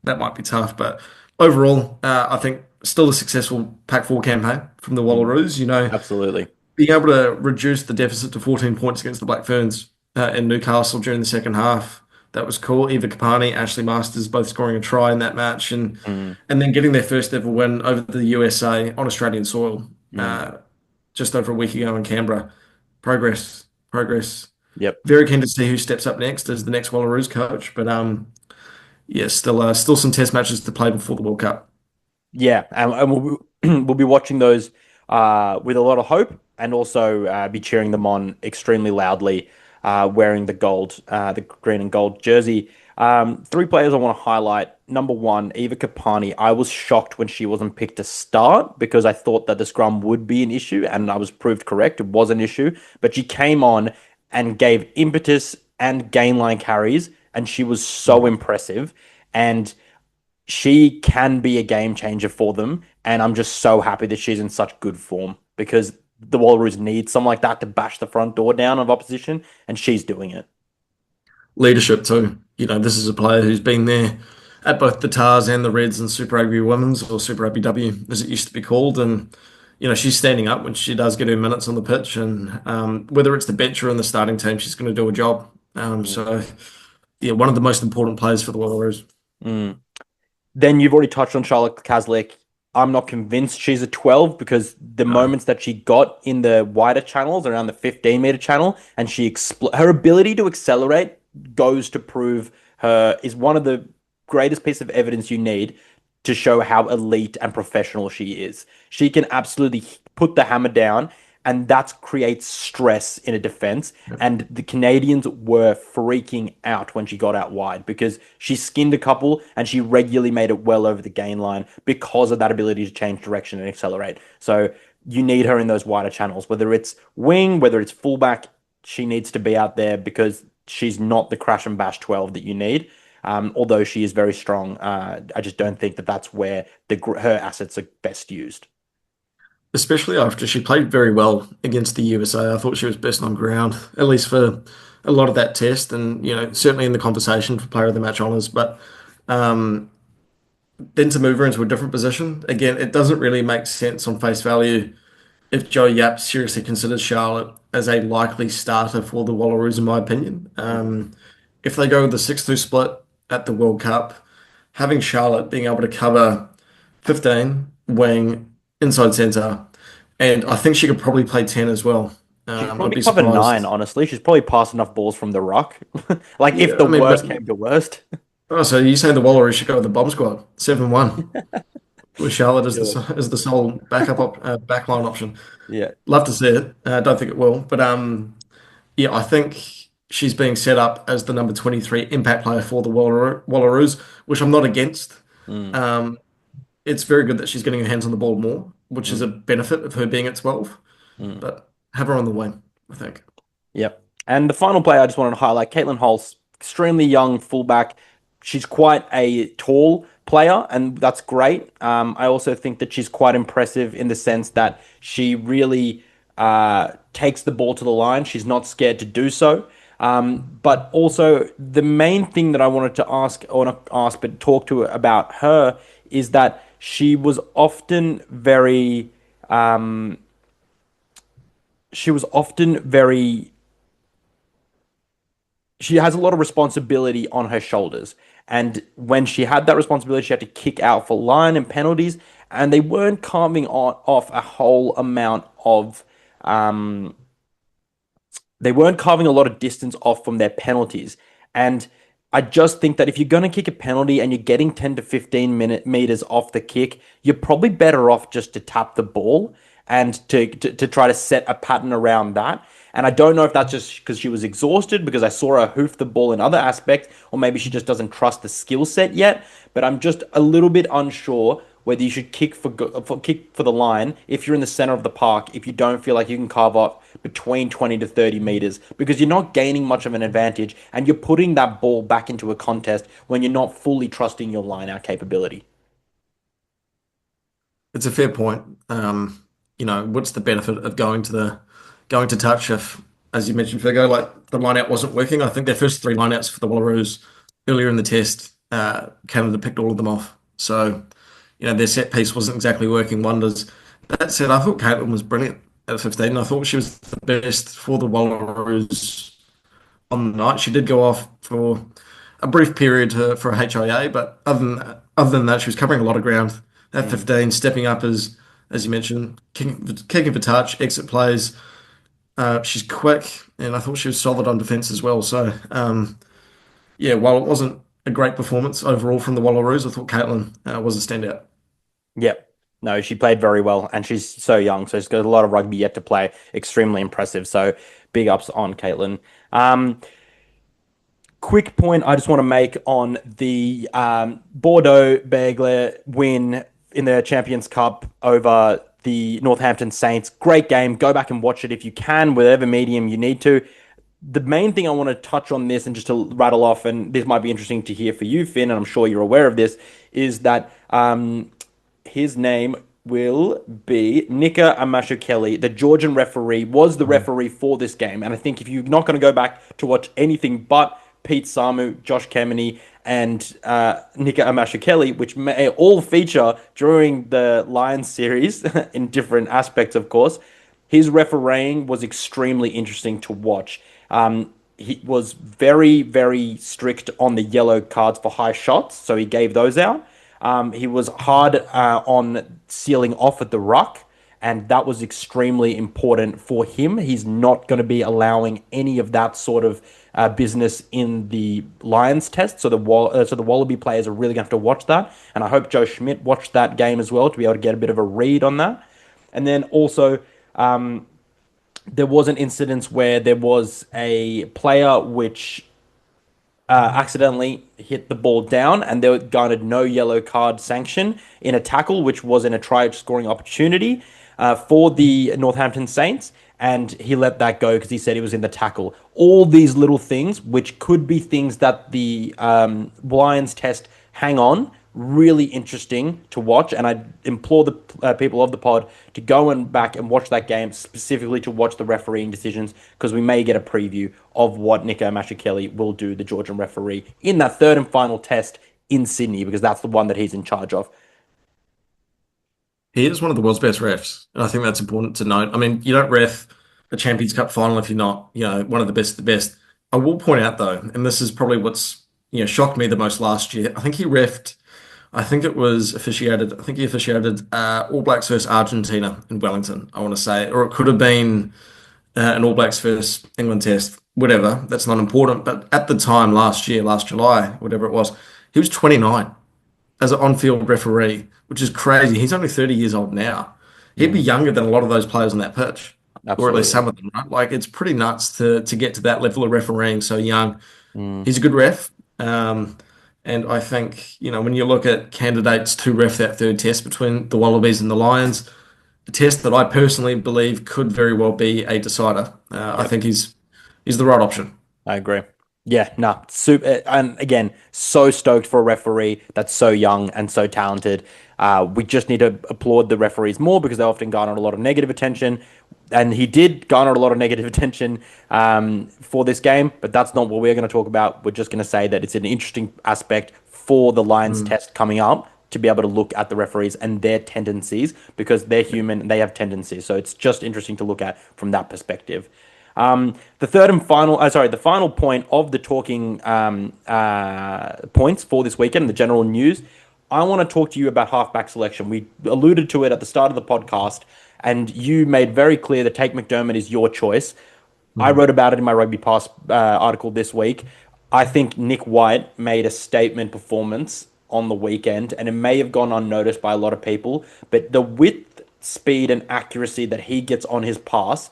that might be tough. But overall, I think still a successful Pac-4 campaign from the Mm, Wallaroos. absolutely. Being able to reduce the deficit to 14 points against the Black Ferns in Newcastle during the second half. That was cool. Eva Kapani, Ashley Masters both scoring a try in that match, and Mm, and then getting their first ever win over the USA on Australian soil mm, just over a week ago in Canberra. Progress, progress. yep. Very keen to see who steps up next as the next Wallaroos coach. But yeah, still some test matches to play before the World Cup. Yeah, and we'll be watching those with a lot of hope and also be cheering them on extremely loudly, wearing the green and gold jersey. Three players I want to highlight. Number one, Eva Kapani. I was shocked when she wasn't picked to start because I thought that the scrum would be an issue, and I was proved correct. It was an issue, but she came on and gave impetus and gain line carries, and she was so impressive. And she can be a game changer for them. And I'm just so happy that she's in such good form because the Wallaroos need someone like that to bash the front door down of opposition, and she's doing it. Leadership too. This is a player who's been there at both the Tars and the Reds and Super Rugby Women's or Super Rugby W as it used to be called. And she's standing up when she does get her minutes on the pitch. And whether it's the bench or in the starting team, she's going to do a job. Mm. So yeah, one of the most important players for the Wallaroos. Mm. Then you've already touched on Charlotte Caslick. I'm not convinced she's a 12 because the No. moments that she got in the wider channels around the 15-meter channel and her ability to accelerate goes to prove her is one of the greatest piece of evidence you need to show how elite and professional she is. She can absolutely put the hammer down and that creates stress in a defense. And the Canadians were freaking out when she got out wide because she skinned a couple and she regularly made it well over the gain line because of that ability to change direction and accelerate. So you need her in those wider channels, whether it's wing, whether it's fullback, she needs to be out there because she's not the crash and bash 12 that you need. Although she is very strong, I just don't think that that's where her assets are best used. Especially after she played very well against the USA. I thought she was best on ground, at least for a lot of that test, and certainly in the conversation for player of the match honors. But um, then to move her into a different position, again, it doesn't really make sense on face value if Joe Yap seriously considers Charlotte as a likely starter for the Wallaroos, in my opinion. If they go with the 6-2 split at the World Cup, having Charlotte being able to cover 15, wing, inside centre, and I think she could probably play 10 as well. She could I'd probably be cover nine, surprised. honestly. She's probably passed enough balls from the ruck. Like if Yeah, the I mean, worst but came to worst. oh, so you say the Wallaroos should go with the bomb squad, 7-1, with Charlotte as Do the sole backline option. Yeah. Love to see it. Don't think it will, but yeah, I think she's being set up as the number 23 impact player for the Wallaroos, which I'm not against. Mm, Um, it's very good that she's getting her hands on the ball more, which is mm, a benefit of her being at 12, mm. but have her on the wing, I think. Yep. And the final player I just wanted to highlight, Caitlin Holtz, extremely young fullback. She's quite a tall player, and that's great. I also think that she's quite impressive in the sense that she really takes the ball to the line. She's not scared to do so. But also, the main thing that I wanted to ask, or not ask, but talk to about her is that um, she was often very she has a lot of responsibility on her shoulders. And when she had that responsibility, she had to kick out for line and penalties, and they weren't carving off a whole amount of um, they weren't carving a lot of distance off from their penalties. And I just think that if you're going to kick a penalty and you're getting 10 to 15 meters off the kick, you're probably better off just to tap the ball and to try to set a pattern around that. And I don't know if that's just because she was exhausted because I saw her hoof the ball in other aspects, or maybe she just doesn't trust the skill set yet. But I'm just a little bit unsure whether you should kick for the line if you're in the center of the park if you don't feel like you can carve off between 20 to 30 meters because you're not gaining much of an advantage and you're putting that ball back into a contest when you're not fully trusting your line out capability. It's a fair point. What's the benefit of going to touch if, as you mentioned, Figo, like the line out wasn't working? I think their first three line outs for the Wallaroos earlier in the test, Canada picked all of them off. So, their set piece wasn't exactly working wonders. That said, I thought Caitlin was brilliant at 15. I thought she was the best for the Wallaroos on the night. She did go off for a brief period for a HIA, but other than that, she was covering a lot of ground at Mm. 15, stepping up as you mentioned, kicking for touch, exit plays. She's quick, and I thought she was solid on defense as well. So, yeah, while it wasn't a great performance overall from the Wallaroos, I thought Caitlin was a standout. Yep. No, she played very well, and she's so young, so she's got a lot of rugby yet to play. Extremely impressive. So big ups on Caitlin. Quick point I just want to make on the Bordeaux-Bielle win in the Champions Cup over the Northampton Saints. Great game. Go back and watch it if you can, whatever medium you need to. The main thing I want to touch on this and just to rattle off, and this might be interesting to hear for you, Finn, and I'm sure you're aware of this, is that his name will be Nika Amashukeli, the Georgian referee, was the Mm. referee for this game. And I think if you're not going to go back to watch anything but Pete Samu, Josh Kemeny, and Nika Amashukeli, which may all feature during the Lions series in different aspects, of course, his refereeing was extremely interesting to watch. He was very, very strict on the yellow cards for high shots, so he gave those out. He was hard on sealing off at the ruck, and that was extremely important for him. He's not going to be allowing any of that sort of business in the Lions test. So the Wallaby players are really going to have to watch that, and I hope Joe Schmidt watched that game as well to be able to get a bit of a read on that. And then also, there was an incident where there was a player which accidentally hit the ball down, and they garnered no yellow card sanction in a tackle, which was in a try scoring opportunity for the Northampton Saints. And he let that go because he said he was in the tackle. All these little things, which could be things that the Lions test hang on, really interesting to watch. And I implore the people of the pod to go and back and watch that game specifically to watch the refereeing decisions because we may get a preview of what Nico Mashikeli will do, the Georgian referee, in that third and final test in Sydney because that's the one that he's in charge of. He is one of the world's best refs, and I think that's important to note. I mean, you don't ref a Champions Cup final if you're not, one of the best of the best. I will point out though, and this is probably what's shocked me the most last year. I think he refed. I think it was officiated. I think he officiated All Blacks versus Argentina in Wellington. I want to say, or it could have been an All Blacks versus England Test. Whatever. That's not important. But at the time last year, last July, whatever it was, he was 29 as an on-field referee, which is crazy. He's only 30 years old now. He'd be Mm, younger than a lot of those players on that pitch, or at least absolutely. some of them, right? Like it's pretty nuts to get to that level of refereeing so young. Mm, He's a good ref. And I think, when you look at candidates to ref that third test between the Wallabies and the Lions, a test that I personally believe could very well be a decider. I yep. think he's the right option. I agree. Yeah, nah, super. And again, so stoked for a referee that's so young and so talented. We just need to applaud the referees more because they often garner a lot of negative attention. And he did garner a lot of negative attention for this game, but that's not what we're going to talk about. We're just going to say that it's an interesting aspect for the Lions Mm. test coming up to be able to look at the referees and their tendencies because they're human and they have tendencies. So it's just interesting to look at from that perspective. The third and final, the final point of the talking points for this weekend, the general news. I want to talk to you about halfback selection. We alluded to it at the start of the podcast, and you made very clear that Take McDermott is your choice. I Mm. wrote about it in my Rugby Pass article this week. I think Nick White made a statement performance on the weekend, and it may have gone unnoticed by a lot of people, but the width, speed, and accuracy that he gets on his pass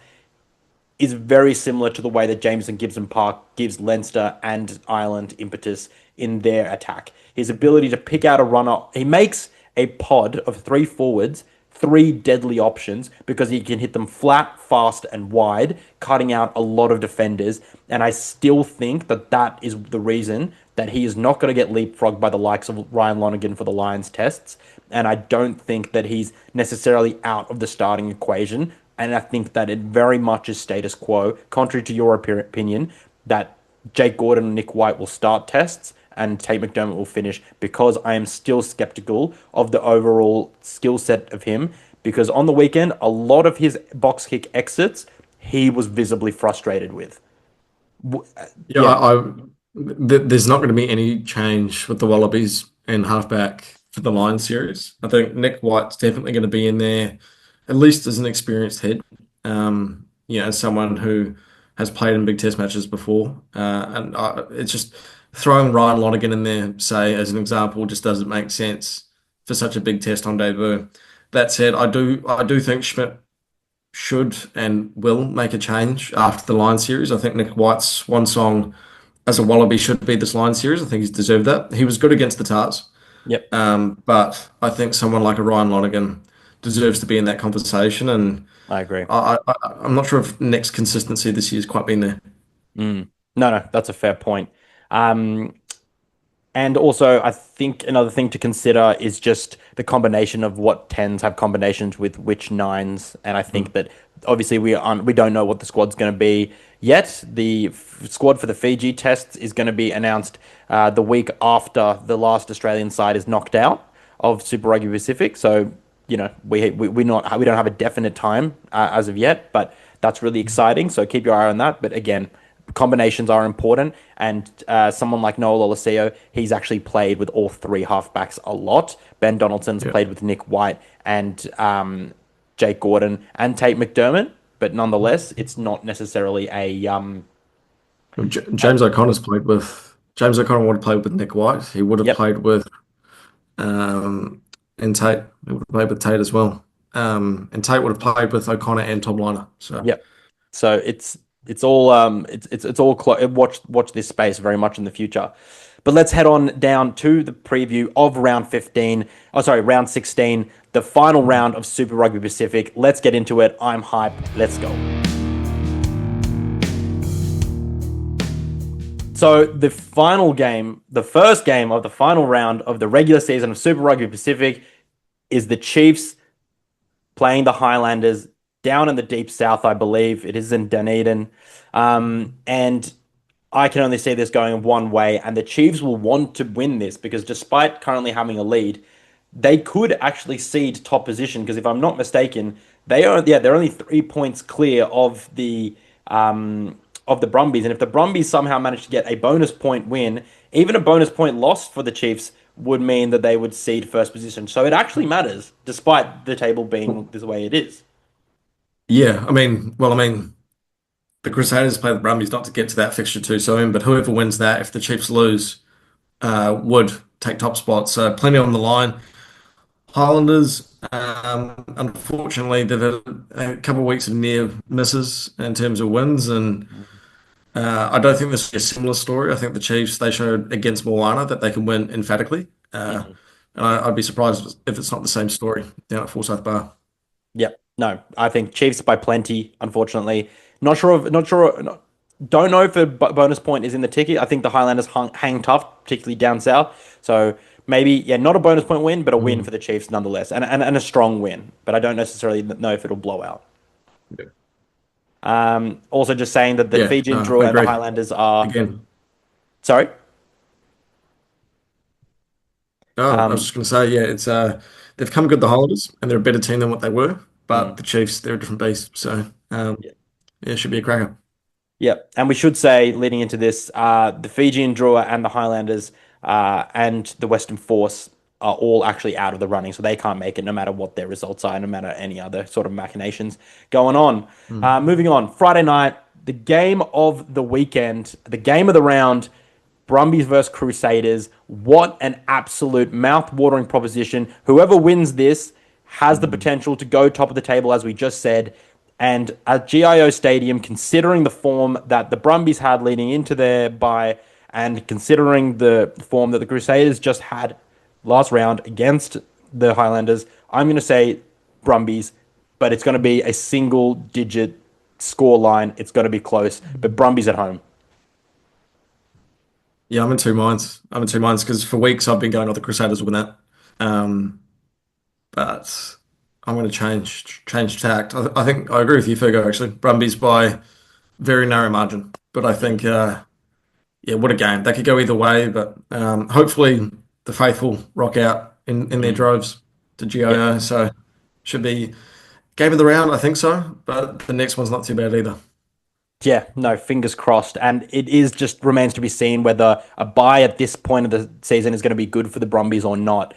is very similar to the way that Jameson Gibson Park gives Leinster and Ireland impetus in their attack. His ability to pick out a runner, he makes a pod of three forwards, three deadly options because he can hit them flat, fast, and wide, cutting out a lot of defenders. And I still think that that is the reason that he is not going to get leapfrogged by the likes of Ryan Lonergan for the Lions tests. And I don't think that he's necessarily out of the starting equation. And I think that it very much is status quo, contrary to your opinion, that Jake Gordon and Nick White will start tests and Tate McDermott will finish because I am still skeptical of the overall skill set of him. Because on the weekend, a lot of his box kick exits, he was visibly frustrated with. Yeah, Yeah, there's not going to be any change with the Wallabies and halfback for the Lions series. I think Nick White's definitely going to be in there, at least as an experienced head. As someone who has played in big test matches before. And it's just throwing Ryan Lonergan in there, say, as an example, just doesn't make sense for such a big test on debut. That said, I do think Schmidt should and will make a change after the Lions series. I think Nick White's one song as a Wallaby should be this Lions series. I think he's deserved that. He was good against the Tars, yep, but I think someone like a Ryan Lonergan deserves to be in that conversation. And I agree. I'm not sure if Nick's consistency this year's quite been there. Mm. No, no, that's a fair point. Um, And also, I think another thing to consider is just the combination of what tens have combinations with which nines. And I Mm. think that obviously we don't know what the squad's going to be yet. The squad for the Fiji tests is going to be announced the week after the last Australian side is knocked out of Super Rugby Pacific. So we don't have a definite time as of yet, but that's really exciting. So keep your eye on that. But again, combinations are important, and someone like Noel Olesio, he's actually played with all three halfbacks a lot. Ben Donaldson's Yeah. played with Nick White and Jake Gordon and Tate McDermott, but nonetheless, it's not necessarily a James O'Connor's played with James O'Connor would have played with Nick White. He would have yep, played with um, and Tate. He would have played with Tate as well. And Tate would have played with O'Connor and Tom Liner. So yep. So it's all watch this space very much in the future. But let's head on down to the preview of round 15. Oh, sorry, round 16, the final round of Super Rugby Pacific. Let's get into it. I'm hype. Let's go. So the final game, the first game of the final round of the regular season of Super Rugby Pacific is the Chiefs playing the Highlanders down in the deep south, I believe. It is in Dunedin. And I can only see this going one way, and the Chiefs will want to win this because despite currently having a lead, they could actually cede top position because if I'm not mistaken, they're only 3 points clear of the Brumbies, and if the Brumbies somehow manage to get a bonus point win, even a bonus point loss for the Chiefs would mean that they would cede first position. So it actually matters, despite the table being the way it is. Yeah, I mean, the Crusaders play the Brumbies not to get to that fixture too soon, but whoever wins that, if the Chiefs lose, would take top spot. So plenty on the line. Highlanders, unfortunately, they've had a couple of weeks of near misses in terms of wins, and I don't think this is a similar story. I think the Chiefs, they showed against Moana that they can win emphatically. Mhm. And I'd be surprised if it's not the same story down at Forsyth Bar. Yep. No, I think Chiefs by plenty, unfortunately. Not sure, don't know if a bonus point is in the ticket. I think the Highlanders hang tough, particularly down south. So maybe, yeah, not a bonus point win, but a win Mm. for the Chiefs nonetheless, and a strong win. But I don't necessarily know if it'll blow out. Yeah, Also, just saying that the yeah, Fijian no, draw I and the agree. Highlanders are, Again, sorry. oh, I was Um, just going to say, yeah, it's they've come good the Highlanders, and they're a better team than what they were. But mm, the Chiefs, they're a different beast. So yeah, it should be a cracker. yeah, and we should say leading into this, the Fijian drawer and the Highlanders and the Western Force are all actually out of the running, so they can't make it no matter what their results are, no matter any other sort of machinations going on. Mm. Moving on, Friday night, the game of the weekend, the game of the round, Brumbies versus Crusaders. What an absolute mouth-watering proposition. Whoever wins this has the Mm. potential to go top of the table, as we just said. And at GIO Stadium, considering the form that the Brumbies had leading into their bye, and considering the form that the Crusaders just had last round against the Highlanders, I'm going to say Brumbies, but it's going to be a single digit score line. It's going to be close, but Brumbies at home. Yeah, I'm in two minds. I'm in two minds because for weeks I've been going, oh, the Crusaders will win that. Um, but I'm going to change tact. I think I agree with you, Figo, actually. Brumbies by very narrow margin. But I think, yeah, what a game. They could go either way, but hopefully the faithful rock out in their Mm. droves to Yeah. GIO. So should be game of the round, I think so. But the next one's not too bad either. Yeah, no, fingers crossed. And it is just remains to be seen whether a buy at this point of the season is going to be good for the Brumbies or not.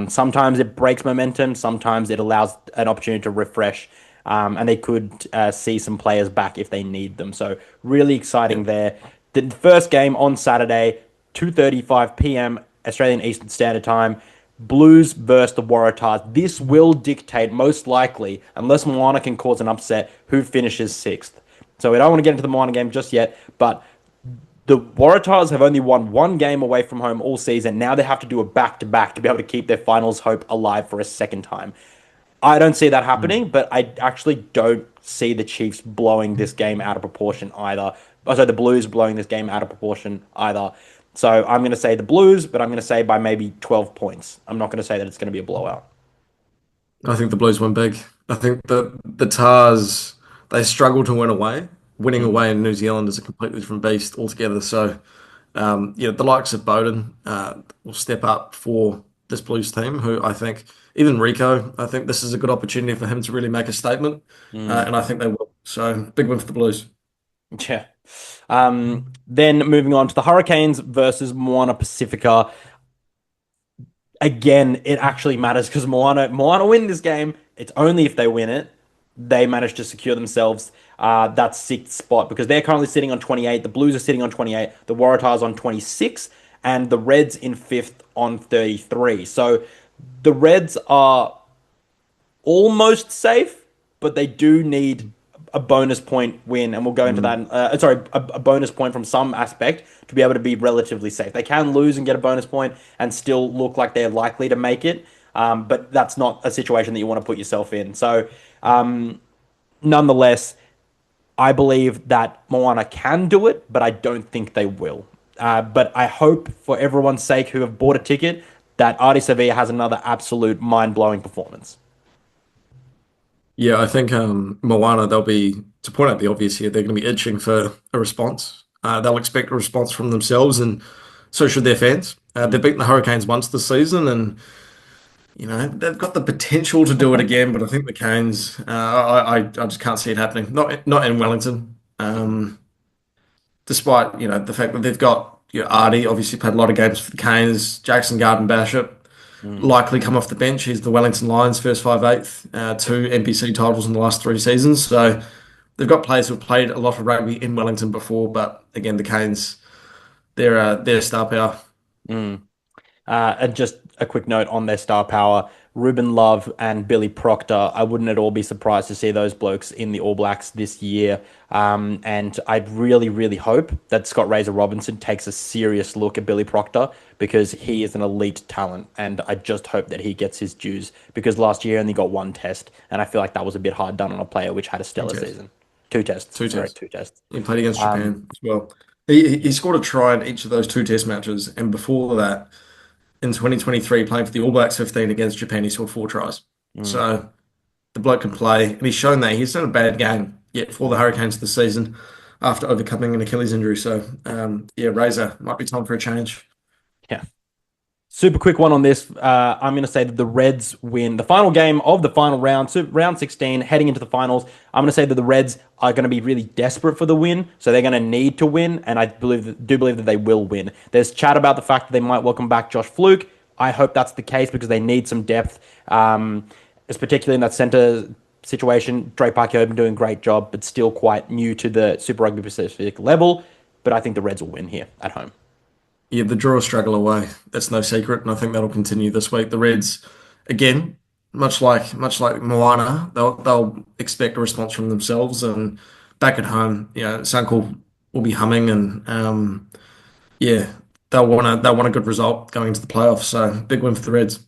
Sometimes it breaks momentum, sometimes it allows an opportunity to refresh, and they could see some players back if they need them. So really Yeah. exciting there. The first game on Saturday, 2:35 p.m. Australian Eastern Standard Time. Blues versus the Waratahs. This will dictate, most likely, unless Moana can cause an upset, who finishes sixth. So we don't want to get into the Moana game just yet, but the Waratahs have only won one game away from home all season. Now they have to do a back-to-back to be able to keep their finals hope alive for a second time. I don't see that Mm. happening, but I actually don't see the Chiefs blowing this game out of proportion either. Also, the Blues blowing this game out of proportion either. So I'm going to say the Blues, but I'm going to say by maybe 12 points. I'm not going to say that it's going to be a blowout. I think the Blues win big. I think the Tars, they struggle to win away. Winning Mm. away in New Zealand is a completely different beast altogether. So, the likes of Bowden will step up for this Blues team, who I think, even Rico, I think this is a good opportunity for him to really make a statement, Mm. and I think they will. So, big win for the Blues. Yeah. Then moving on to the Hurricanes versus Moana Pasifika. Again, it actually matters because Moana win this game. It's only if they win it, they manage to secure themselves that sixth spot because they're currently sitting on 28. The Blues are sitting on 28. The Waratahs on 26, and the Reds in fifth on 33. So the Reds are almost safe, but they do need a bonus point win, and we'll go into Mm. that. Sorry, a bonus point from some aspect to be able to be relatively safe. They can lose and get a bonus point and still look like they're likely to make it, but that's not a situation that you want to put yourself in. So, nonetheless, I believe that Moana can do it, but I don't think they will. But I hope for everyone's sake who have bought a ticket that Artie Sevilla has another absolute mind blowing performance. Yeah, I think Moana, they'll be, to point out the obvious here, they're going to be itching for a response. They'll expect a response from themselves, and so should their fans. They've Mm. beaten the Hurricanes once this season, and they've got the potential to do it again, but I think the Canes, I just can't see it happening. Not in Wellington. Despite the fact that they've got Artie obviously played a lot of games for the Canes, Jackson Garden Bishop Mm. likely come off the bench. He's the Wellington Lions first 5/8, two NPC titles in the last 3 seasons. So they've got players who've played a lot of rugby in Wellington before, but again, the Canes, they're star power. Mm. And just a quick note on their star power, Ruben Love and Billy Proctor. I wouldn't at all be surprised to see those blokes in the All Blacks this year. And I really, really hope that Scott Razor Robinson takes a serious look at Billy Proctor because he is an elite talent. And I just hope that he gets his dues because last year only got one test. And I feel like that was a bit hard done on a player which had a Two stellar tests. season. Two tests, Two sorry, tests. two tests. He played against Um, Japan as well. He scored a try in each of those two test matches, and before that, in 2023, playing for the All Blacks 15 against Japan, he scored 4 tries. mm. So the bloke can play, and he's shown that he's not a bad game yet for the Hurricanes this season after overcoming an Achilles injury. So yeah, Razor might be time for a change. Yeah. Super quick one on this. I'm going to say that the Reds win the final game of the final round, round 16, heading into the finals. I'm going to say that the Reds are going to be really desperate for the win, so they're going to need to win, and I do believe that they will win. There's chat about the fact that they might welcome back Josh Fluke. I hope that's the case because they need some depth, particularly in that centre situation. Drake Parker have been doing a great job, but still quite new to the Super Rugby Pacific level. But I think the Reds will win here at home. Yeah, the draw struggle away. That's no secret, and I think that'll continue this week. The Reds, again, much like Moana, they'll expect a response from themselves, and back at home, Sunkel will be humming, and yeah, they'll want a good result going into the playoffs. So big win for the Reds.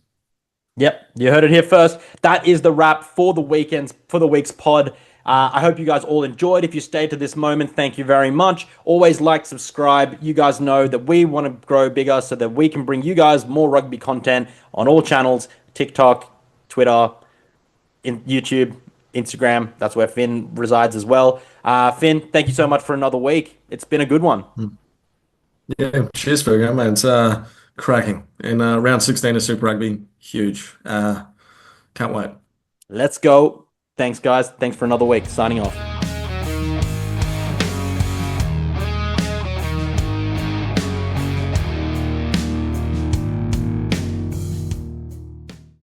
Yep, you heard it here first. That is the wrap for the week's pod. I hope you guys all enjoyed. If you stayed to this moment, thank you very much. Always like, subscribe. You guys know that we want to grow bigger so that we can bring you guys more rugby content on all channels: TikTok, Twitter, YouTube, Instagram. That's where Finn resides as well. Finn, thank you so much for another week. It's been a good one. Yeah, cheers, Fergo, man. It's cracking. And round 16 of Super Rugby, huge. Can't wait. Let's go. Thanks, guys. Thanks for another week. Signing off.